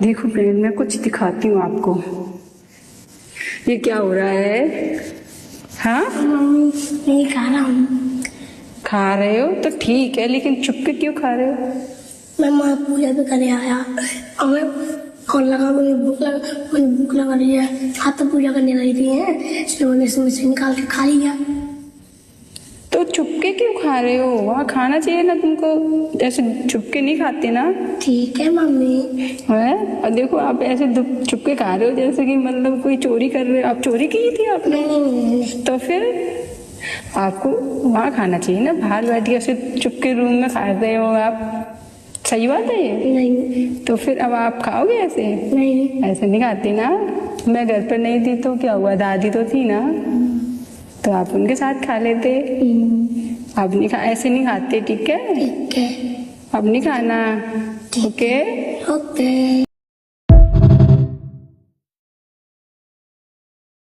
देखो फ्रेंड, मैं कुछ दिखाती हूँ आपको। ये क्या हो रहा है? हाँ, मम्मी नहीं खा रहा हूँ। खा रहे हो तो ठीक है, लेकिन चुप के क्यों खा रहे हो? मैं माँ पूजा भी करने आया और मैं फोन लगा, मुझे भूख लग रही है। हाथ तो पूजा करने लगी थी है, इसलिए मैंने इसमें से निकाल के खा लिया। तो चुपके क्यों खा रहे हो? वहाँ खाना चाहिए ना तुमको, ऐसे चुपके नहीं खाते ना। ठीक है मम्मी। है, और देखो आप ऐसे चुपके खा रहे हो जैसे कि मतलब कोई चोरी कर रहे हो। आप चोरी की थी आपने? नहीं। तो फिर आपको वहाँ खाना चाहिए ना, बाहर बैठ के ऐसे चुपके रूम में खा रहे हो आप। सही बात है ये? नहीं। तो फिर अब आप खाओगे ऐसे? नहीं। ऐसे नहीं खाती ना। मैं घर पर नहीं थी तो क्या हुआ, दादी तो थी ना, तो आप उनके साथ खा लेते। अब नहीं खा, ऐसे नहीं खाते, ठीक है? ठीक है। अब नहीं खाना। Okay okay.